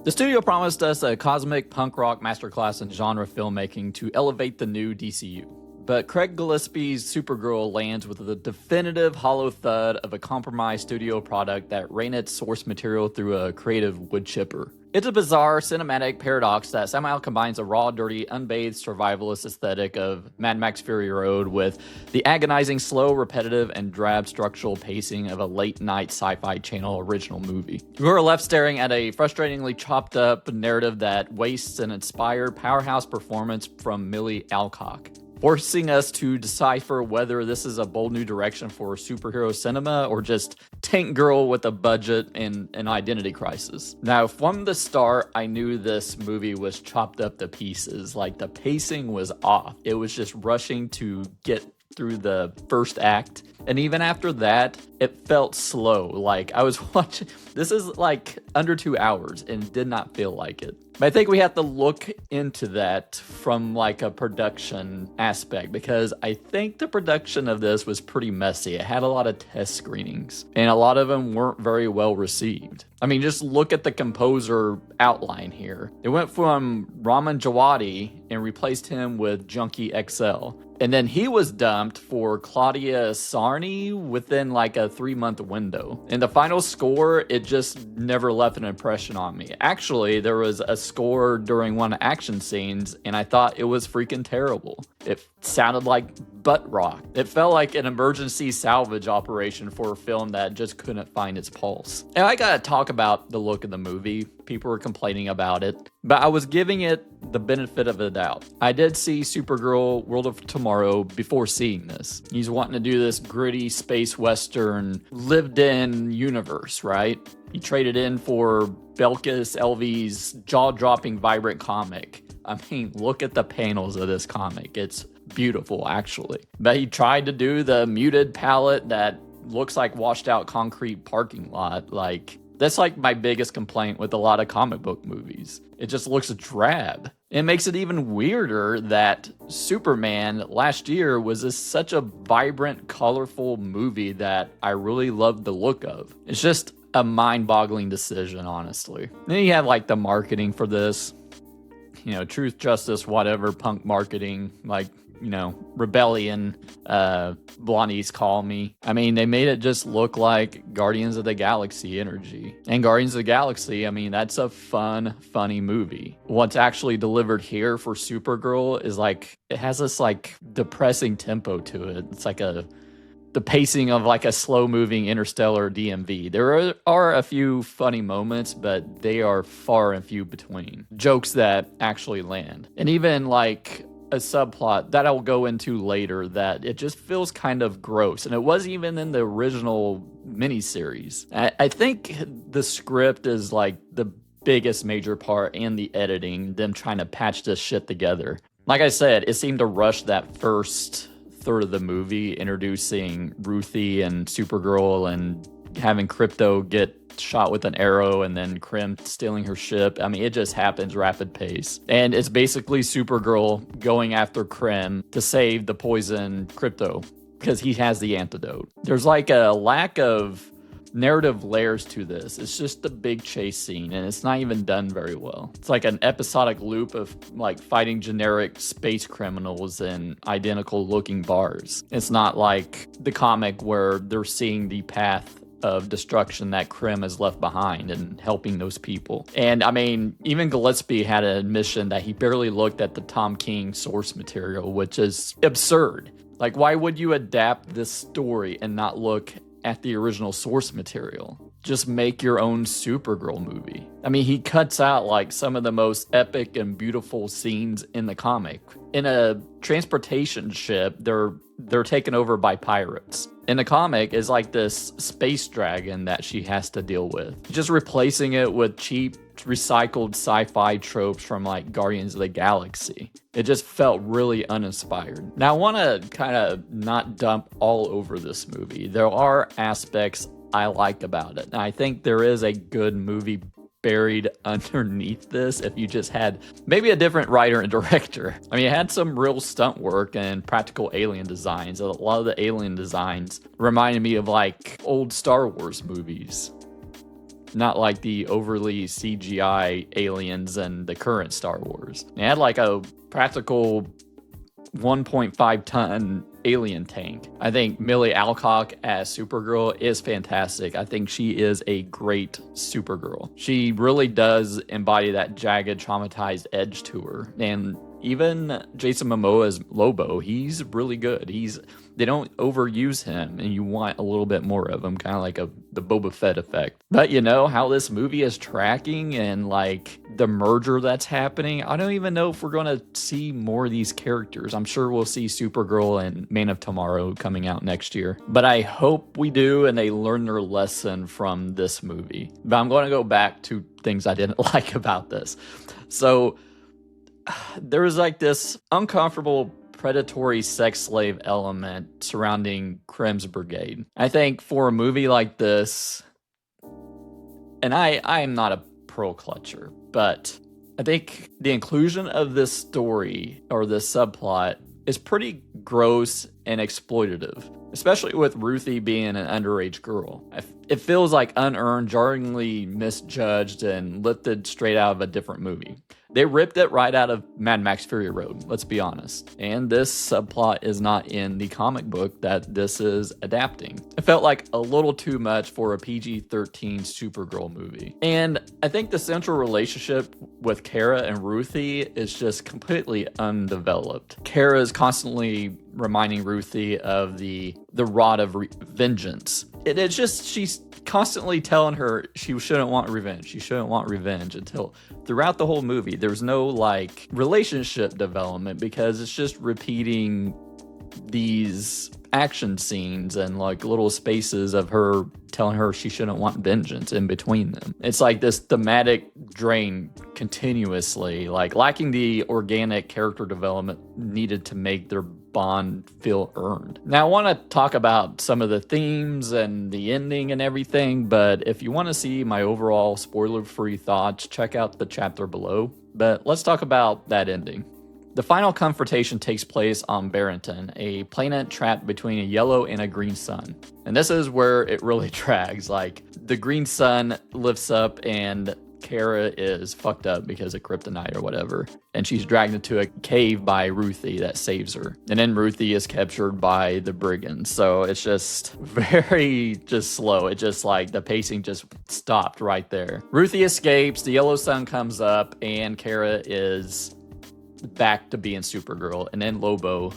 The studio promised us a cosmic punk rock masterclass in genre filmmaking to elevate the new DCU. But Craig Gillespie's Supergirl lands with the definitive hollow thud of a compromised studio product that ran its source material through a creative wood chipper. It's a bizarre cinematic paradox that somehow combines a raw, dirty, unbathed survivalist aesthetic of Mad Max Fury Road with the agonizing, slow, repetitive, and drab structural pacing of a late-night sci-fi channel original movie. We are left staring at a frustratingly chopped-up narrative that wastes an inspired powerhouse performance from Millie Alcock, forcing us to decipher whether this is a bold new direction for superhero cinema or just Tank Girl with a budget and an identity crisis. Now, from the start, I knew this movie was chopped up to pieces. Like, the pacing was off. It was just rushing to get through the first act. And even after that, it felt slow. Like, I was watching, this is like under 2 hours and did not feel like it. But I think we have to look into that from like a production aspect, because I think the production of this was pretty messy. It had a lot of test screenings and a lot of them weren't very well received. I mean, just look at the composer outline here. It went from Raman Djawadi and replaced him with Junkie XL. And then he was dumped for Claudia Sarni within like a 3-month window. And the final score, it just never left an impression on me. Actually, there was a score during one of the action scenes, and I thought it was freaking terrible. It sounded like butt rock. It felt like an emergency salvage operation for a film that just couldn't find its pulse. And I gotta talk about the look of the movie. People were complaining about it, but I was giving it the benefit of the doubt. I did see Supergirl World of Tomorrow before seeing this. He's wanting to do this gritty space western lived-in universe, right? He traded in for Bilquis Elvy's jaw-dropping vibrant comic. I mean, look at the panels of this comic. It's beautiful, actually. But he tried to do the muted palette that looks like washed out concrete parking lot. Like, that's like my biggest complaint with a lot of comic book movies. It just looks drab. It makes it even weirder that Superman last year was such a vibrant, colorful movie that I really loved the look of. It's just a mind-boggling decision, honestly. Then you have like the marketing for this. You know, truth, justice, whatever, punk marketing, like, you know, rebellion, Blondies call me. I mean, they made it just look like Guardians of the Galaxy energy. And Guardians of the Galaxy, I mean, that's a fun, funny movie. What's actually delivered here for Supergirl is like, it has this like depressing tempo to it. It's like the pacing of like a slow-moving interstellar DMV. There are a few funny moments, but they are far and few between. Jokes that actually land. And even like a subplot that I'll go into later that it just feels kind of gross. And it wasn't even in the original miniseries. I think the script is like the biggest major part, and the editing, them trying to patch this shit together. Like I said, it seemed to rush that first third of the movie, introducing Ruthie and Supergirl and having Crypto get shot with an arrow and then Krim stealing her ship. I mean, it just happens rapid pace. And it's basically Supergirl going after Krim to save the poison Crypto because he has the antidote. There's like a lack of narrative layers to this. It's just a big chase scene, and it's not even done very well. It's like an episodic loop of like fighting generic space criminals in identical looking bars. It's not like the comic where they're seeing the path of destruction that Krim has left behind and helping those people. And I mean, even Gillespie had an admission that he barely looked at the Tom King source material, which is absurd. Like, why would you adapt this story and not look at the original source material? Just make your own Supergirl movie. I mean, he cuts out like some of the most epic and beautiful scenes in the comic. In a transportation ship, they're taken over by pirates. In the comic is like this space dragon that she has to deal with. Just replacing it with cheap recycled sci-fi tropes from like Guardians of the Galaxy. It just felt really uninspired. Now I want to kind of not dump all over this movie. There are aspects I like about it. And I think there is a good movie buried underneath this if you just had maybe a different writer and director. I mean, it had some real stunt work and practical alien designs. A lot of the alien designs reminded me of like old Star Wars movies. not like the overly CGI aliens in the current Star Wars. It had like a practical 1.5 ton alien tank. I think Millie Alcock as Supergirl is fantastic. I think she is a great Supergirl. She really does embody that jagged, traumatized edge to her. And even Jason Momoa's Lobo, he's really good. They don't overuse him, and you want a little bit more of him, kind of like the Boba Fett effect. But you know how this movie is tracking and like the merger that's happening, I don't even know if we're going to see more of these characters. I'm sure we'll see Supergirl and Man of Tomorrow coming out next year. But I hope we do and they learn their lesson from this movie. But I'm going to go back to things I didn't like about this. So there was like this uncomfortable predatory sex slave element surrounding Krim's Brigade. I think for a movie like this, and I am not a pearl clutcher, but I think the inclusion of this story or this subplot is pretty gross and exploitative, especially with Ruthie being an underage girl. It feels like unearned, jarringly misjudged, and lifted straight out of a different movie. They ripped it right out of Mad Max Fury Road, let's be honest. And this subplot is not in the comic book that this is adapting. It felt like a little too much for a PG-13 Supergirl movie. And I think the central relationship with Kara and Ruthie is just completely undeveloped. Kara is constantly reminding Ruthie of the rod of vengeance. It's just, she's constantly telling her she shouldn't want revenge. She shouldn't want revenge until throughout the whole movie, there's no like relationship development because it's just repeating these action scenes and like little spaces of her telling her she shouldn't want vengeance in between them. It's like this thematic drain continuously, like lacking the organic character development needed to make their bond feel earned. Now I want to talk about some of the themes and the ending and everything, but if you want to see my overall spoiler-free thoughts, check out the chapter below. But let's talk about that ending. The final confrontation takes place on Barenton, a planet trapped between a yellow and a green sun. And this is where it really drags. Like, the green sun lifts up and Kara is fucked up because of kryptonite or whatever. And she's dragged into a cave by Ruthie that saves her. And then Ruthie is captured by the brigands. So it's just very slow. It just like the pacing just stopped right there. Ruthie escapes, the yellow sun comes up, and Kara is back to being Supergirl, and then Lobo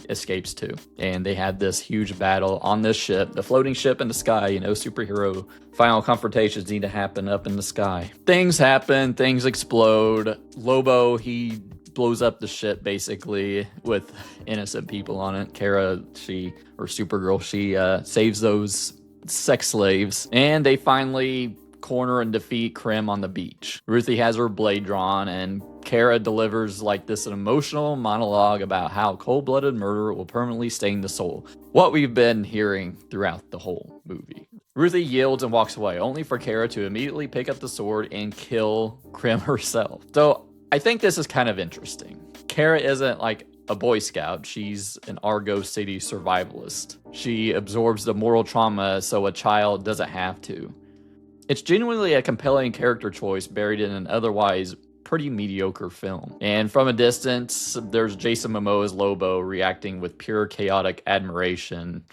escapes too. And they had this huge battle on this ship, the floating ship in the sky. You know, superhero final confrontations need to happen up in the sky. Things happen, things explode. Lobo, he blows up the ship basically with innocent people on it. Kara, Supergirl, she saves those sex slaves, and they finally corner and defeat Krim on the beach. Ruthie has her blade drawn, and Kara delivers like this an emotional monologue about how cold-blooded murder will permanently stain the soul. What we've been hearing throughout the whole movie. Ruthie yields and walks away, only for Kara to immediately pick up the sword and kill Krim herself. So I think this is kind of interesting. Kara isn't like a Boy Scout. She's an Argo City survivalist. She absorbs the moral trauma so a child doesn't have to. It's genuinely a compelling character choice buried in an otherwise pretty mediocre film. And from a distance, there's Jason Momoa's Lobo reacting with pure chaotic admiration.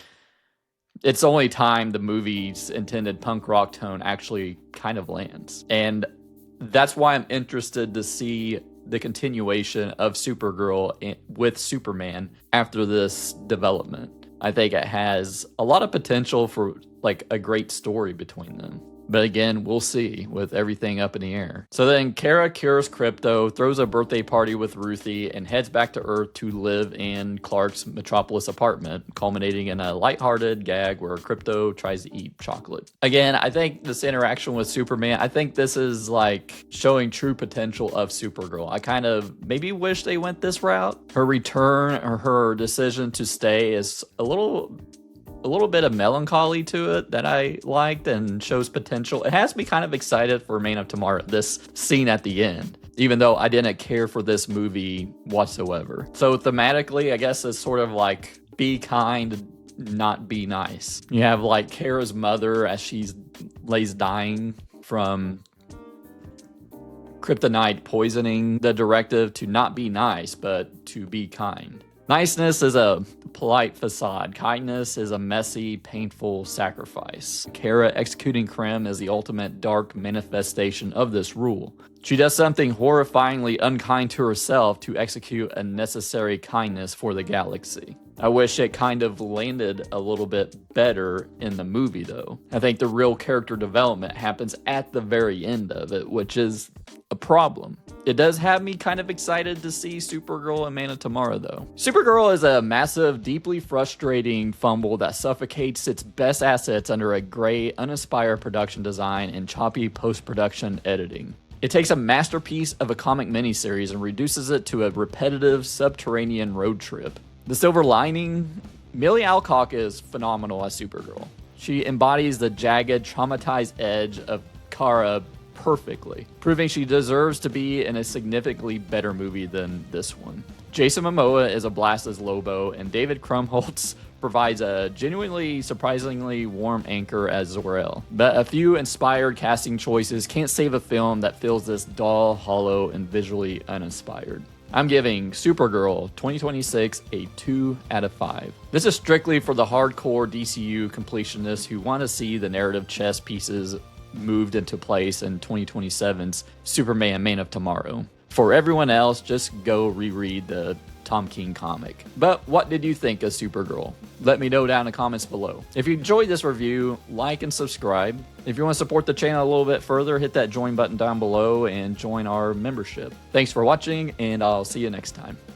It's the only time the movie's intended punk rock tone actually kind of lands. And that's why I'm interested to see the continuation of Supergirl with Superman after this development. I think it has a lot of potential for like a great story between them. But again, we'll see with everything up in the air. So then Kara cures Crypto, throws a birthday party with Ruthie, and heads back to Earth to live in Clark's Metropolis apartment, culminating in a lighthearted gag where Crypto tries to eat chocolate. Again, I think this interaction with Superman, I think this is like showing true potential of Supergirl. I kind of maybe wish they went this route. Her return or her decision to stay is a little bit of melancholy to it that I liked and shows potential. It has me kind of excited for Man of Tomorrow, this scene at the end, even though I didn't care for this movie whatsoever. So thematically, I guess it's sort of like be kind, not be nice. You have like Kara's mother as she lays dying from kryptonite poisoning the directive to not be nice, but to be kind. Niceness is a polite facade. Kindness is a messy, painful sacrifice. Kara executing Krem is the ultimate dark manifestation of this rule. She does something horrifyingly unkind to herself to execute a necessary kindness for the galaxy. I wish it kind of landed a little bit better in the movie, though. I think the real character development happens at the very end of it, which is a problem. It does have me kind of excited to see Supergirl and Man of Tomorrow, though. Supergirl is a massive, deeply frustrating fumble that suffocates its best assets under a gray, uninspired production design and choppy post-production editing. It takes a masterpiece of a comic miniseries and reduces it to a repetitive, subterranean road trip. The silver lining? Millie Alcock is phenomenal as Supergirl. She embodies the jagged, traumatized edge of Kara perfectly, proving she deserves to be in a significantly better movie than this one. Jason Momoa is a blast as Lobo, and David Krumholtz provides a genuinely, surprisingly warm anchor as Zor-El. But a few inspired casting choices can't save a film that feels this dull, hollow, and visually uninspired. I'm giving Supergirl 2026 a 2 out of 5. This is strictly for the hardcore DCU completionists who want to see the narrative chess pieces moved into place in 2027's Superman Man of Tomorrow. For everyone else, just go reread the Tom King comic. But what did you think of Supergirl? Let me know down in the comments below. If you enjoyed this review, like and subscribe. If you want to support the channel a little bit further, hit that join button down below and join our membership. Thanks for watching, and I'll see you next time.